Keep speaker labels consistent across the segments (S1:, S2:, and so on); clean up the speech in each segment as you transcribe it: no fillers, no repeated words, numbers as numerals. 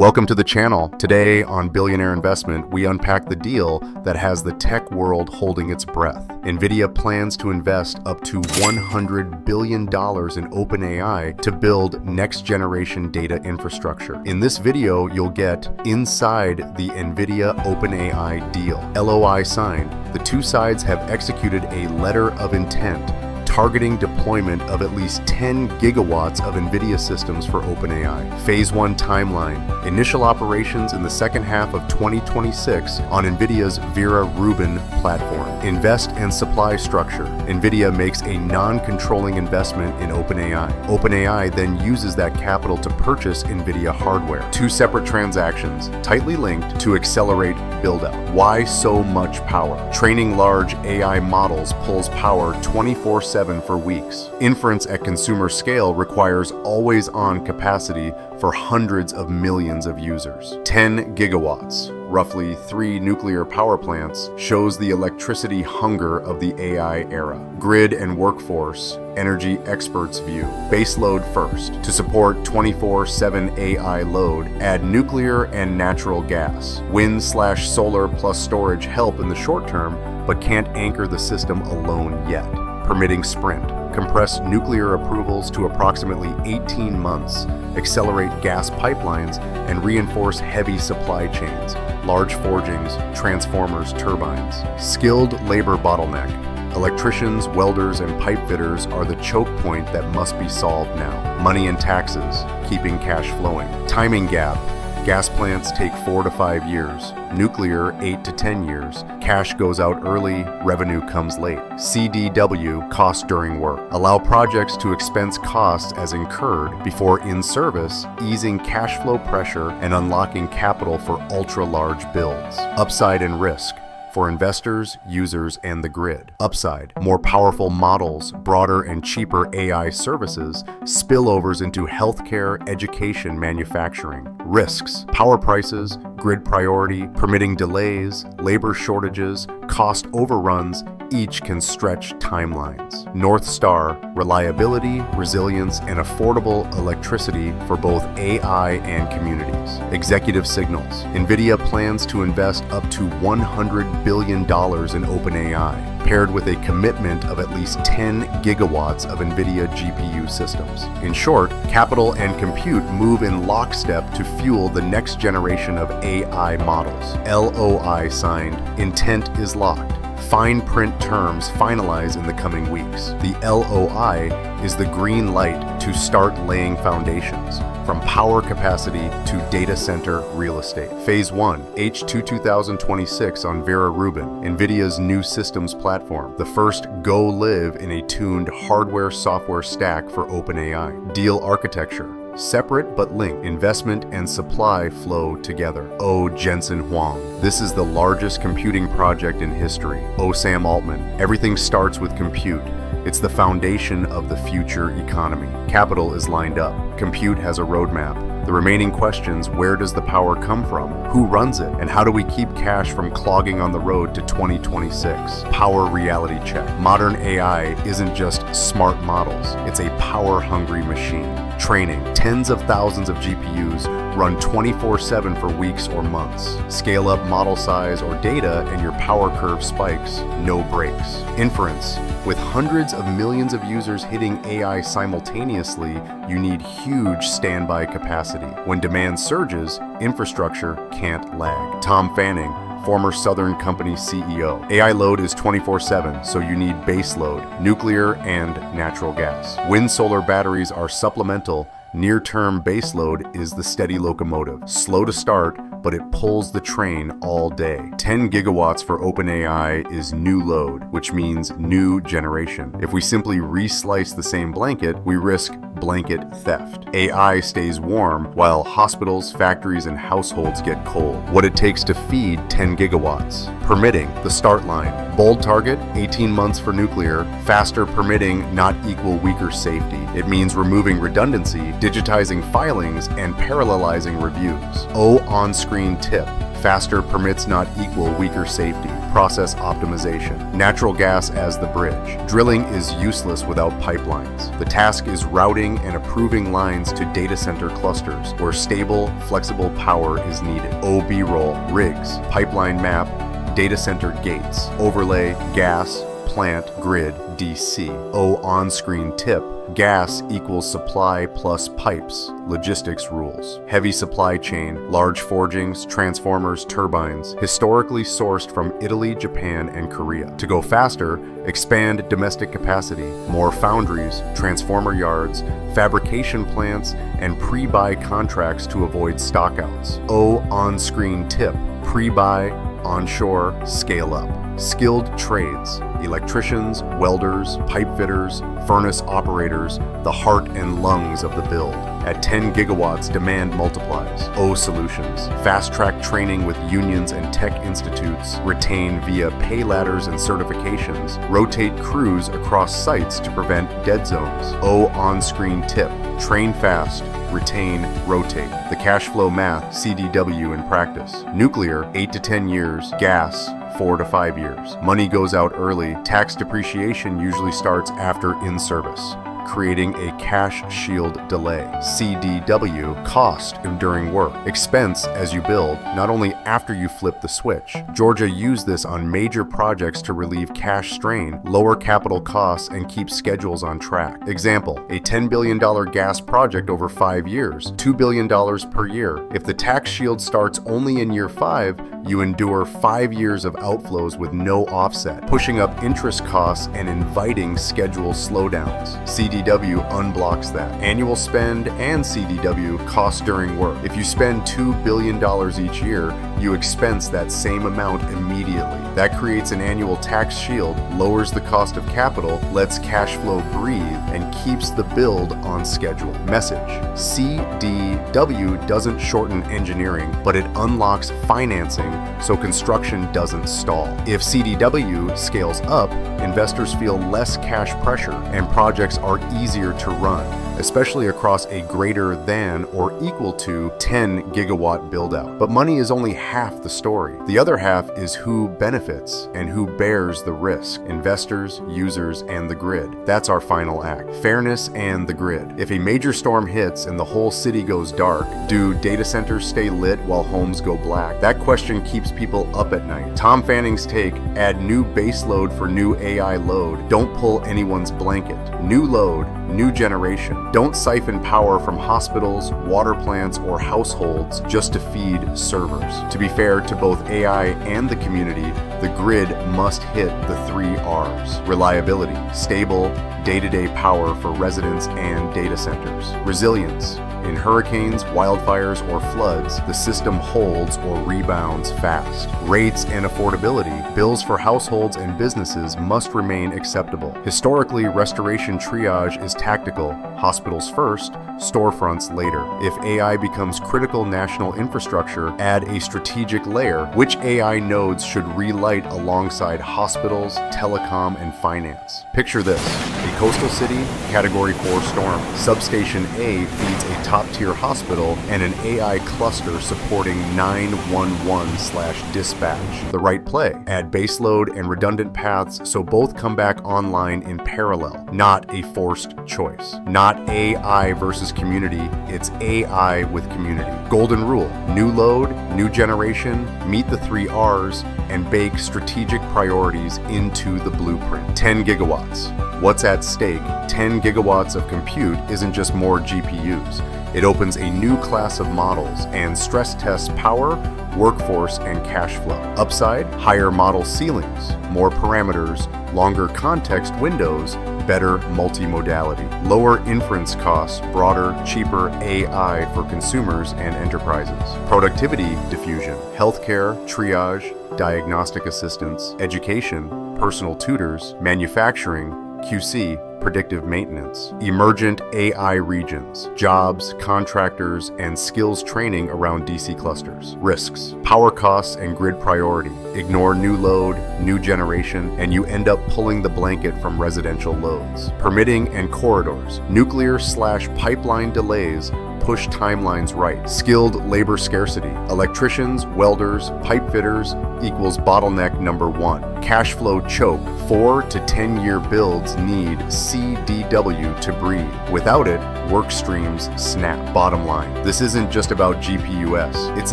S1: Welcome to the channel. Today on Billionaire Investment, we unpack the deal that has the tech world holding its breath. Nvidia plans to invest up to $100 billion in OpenAI to build next-generation data infrastructure. In this video, you'll get inside the Nvidia OpenAI deal. LOI signed. The two sides have executed a letter of intent targeting deployment of at least 10 gigawatts of Nvidia systems for OpenAI. Phase 1 timeline. Initial operations in the second half of 2026 on Nvidia's Vera Rubin platform. Invest and supply structure. Nvidia makes a non-controlling investment in OpenAI. OpenAI then uses that capital to purchase Nvidia hardware. Two separate transactions, tightly linked to accelerate build-out. Why so much power? Training large AI models pulls power 24/7 for weeks. Inference at consumer scale requires always-on capacity for hundreds of millions of users. 10 gigawatts, roughly 3 nuclear power plants, shows the electricity hunger of the AI era. Grid and workforce, energy experts view. Baseload first. To support 24/7 AI load, add nuclear and natural gas. Wind/solar plus storage help in the short term, but can't anchor the system alone yet. Permitting sprint. Compress nuclear approvals to approximately 18 months, accelerate gas pipelines, and reinforce heavy supply chains, large forgings, transformers, turbines. Skilled labor bottleneck. Electricians, welders, and pipefitters are the choke point that must be solved now. Money and taxes, keeping cash flowing. Timing gap. Gas plants take 4 to 5 years, nuclear 8 to 10 years, cash goes out early, revenue comes late. CDW, cost during work. Allow projects to expense costs as incurred before in service, easing cash flow pressure and unlocking capital for ultra-large builds. Upside and risk. For investors, users, and the grid. Upside, more powerful models, broader and cheaper AI services, spillovers into healthcare, education, manufacturing. Risks, power prices, grid priority, permitting delays, labor shortages, cost overruns, each can stretch timelines. North Star, reliability, resilience, and affordable electricity for both AI and communities. Executive signals. Nvidia plans to invest up to $100 billion in OpenAI, paired with a commitment of at least 10 gigawatts of Nvidia GPU systems. In short, capital and compute move in lockstep to fuel the next generation of AI models. LOI signed. Intent is locked. Fine print terms finalize in the coming weeks. The LOI is the green light to start laying foundations, from power capacity to data center real estate. Phase 1, H2 2026 on Vera Rubin, Nvidia's new systems platform, the first go live in a tuned hardware-software stack for OpenAI. Deal architecture. Separate but linked. Investment and supply flow together. O. Jensen Huang. This is the largest computing project in history. O. Sam Altman. Everything starts with compute. It's the foundation of the future economy. Capital is lined up. Compute has a roadmap. The remaining questions: where does the power come from? Who runs it? And how do we keep cash from clogging on the road to 2026? Power reality check. Modern AI isn't just smart models. It's a power-hungry machine. Training. Tens of thousands of GPUs run 24/7 for weeks or months. Scale up model size or data and your power curve spikes. No breaks. Inference. With hundreds of millions of users hitting AI simultaneously, you need huge standby capacity. When demand surges, infrastructure can't lag. Tom Fanning, former Southern Company CEO. AI load is 24/7, so you need base load, nuclear and natural gas. Wind solar batteries are supplemental. Near-term baseload is the steady locomotive. Slow to start, but it pulls the train all day. 10 gigawatts for OpenAI is new load, which means new generation. If we simply reslice the same blanket, we risk blanket theft. AI stays warm while hospitals, factories, and households get cold. What it takes to feed 10 gigawatts. Permitting, the start line. Bold target, 18 months for nuclear. Faster permitting, not equal weaker safety. It means removing redundancy, digitizing filings, and parallelizing reviews. O on-screen tip. Faster permits not equal weaker safety. process optimization. Natural gas as the bridge. Drilling is useless without pipelines. The task is routing and approving lines to data center clusters where stable, flexible power is needed. O-B-roll, rigs, pipeline map, data center gates, overlay, gas, plant, grid, DC. O on-screen tip, gas equals supply plus pipes, logistics rules. Heavy supply chain, large forgings, transformers, turbines, historically sourced from Italy, Japan, and Korea. To go faster, expand domestic capacity, more foundries, transformer yards, fabrication plants, and pre-buy contracts to avoid stockouts. O on-screen tip, pre-buy, onshore, scale up. Skilled trades, electricians, welders, pipefitters, furnace operators, the heart and lungs of the build. At 10 gigawatts, demand multiplies. O solutions, fast-track training with unions and tech institutes, retain via pay ladders and certifications, rotate crews across sites to prevent dead zones. O on-screen tip, train fast, retain, rotate. The cash flow math, CDW in practice. Nuclear, 8 to 10 years. Gas, 4 to 5 years. Money goes out early. Tax depreciation usually starts after in-service, creating a cash shield delay. CDW, cost during work. Expense as you build, not only after you flip the switch. Georgia used this on major projects to relieve cash strain, lower capital costs, and keep schedules on track. Example, a $10 billion gas project over 5 years, $2 billion per year. If the tax shield starts only in year 5, you endure 5 years of outflows with no offset, pushing up interest costs and inviting schedule slowdowns. CDW unblocks that. Annual spend and CDW costs during work. If you spend $2 billion each year, you expense that same amount immediately. That creates an annual tax shield, lowers the cost of capital, lets cash flow breathe, and keeps the build on schedule. Message: CDW doesn't shorten engineering, but it unlocks financing so construction doesn't stall. If CDW scales up, investors feel less cash pressure and projects are easier to run, especially across a greater than or equal to 10 gigawatt build-out. But money is only half the story. The other half is who benefits and who bears the risk: investors, users, and the grid. That's our final act: fairness and the grid. If a major storm hits and the whole city goes dark, do data centers stay lit while homes go black? That question keeps people up at night. Tom Fanning's take: add new base load for new AI load. Don't pull anyone's blanket. New load, new generation. Don't siphon power from hospitals, water plants, or households just to feed servers. To be fair to both AI and the community, the grid must hit the 3 R's. Reliability, stable, day-to-day power for residents and data centers. Resilience. In hurricanes, wildfires, or floods, the system holds or rebounds fast. Rates and affordability. Bills for households and businesses must remain acceptable. Historically, restoration triage is tactical: hospitals first, storefronts later. If AI becomes critical national infrastructure, add a strategic layer. Which AI nodes should relight alongside hospitals, telecom, and finance? Picture this: a coastal city, Category 4 storm. Substation A feeds a top-tier hospital and an AI cluster supporting 911/dispatch. The right play: add baseload and redundant paths so both come back online in parallel, not a forced choice. Not AI versus community, it's AI with community. Golden rule: new load, new generation, meet the 3 R's, and bake strategic priorities into the blueprint. 10 gigawatts. What's at stake? 10 gigawatts of compute isn't just more GPUs. It opens a new class of models and stress tests power, workforce, and cash flow. Upside: higher model ceilings, more parameters, longer context windows, better multimodality. Lower inference costs, broader, cheaper AI for consumers and enterprises. Productivity diffusion: healthcare, triage, diagnostic assistance, education, personal tutors, manufacturing, QC, predictive maintenance. Emergent AI regions: jobs, contractors, and skills training around DC clusters. Risks: power costs and grid priority. Ignore new load, new generation, and you end up pulling the blanket from residential loads. Permitting and corridors: nuclear/pipeline delays push timelines right. Skilled labor scarcity. Electricians, welders, pipe fitters equals bottleneck number 1. Cash flow choke. 4 to 10-year builds need CDW to breathe. Without it, work streams snap. Bottom line, this isn't just about GPUs. It's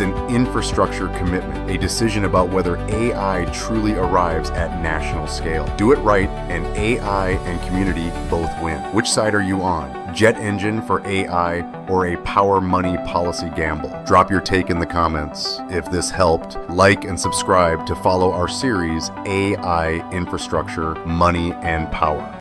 S1: an infrastructure commitment, a decision about whether AI truly arrives at national scale. Do it right, and AI and community both win. Which side are you on? Jet engine for AI or a power money policy gamble? Drop your take in the comments. If this helped, like and subscribe to follow our series AI Infrastructure, Money and Power.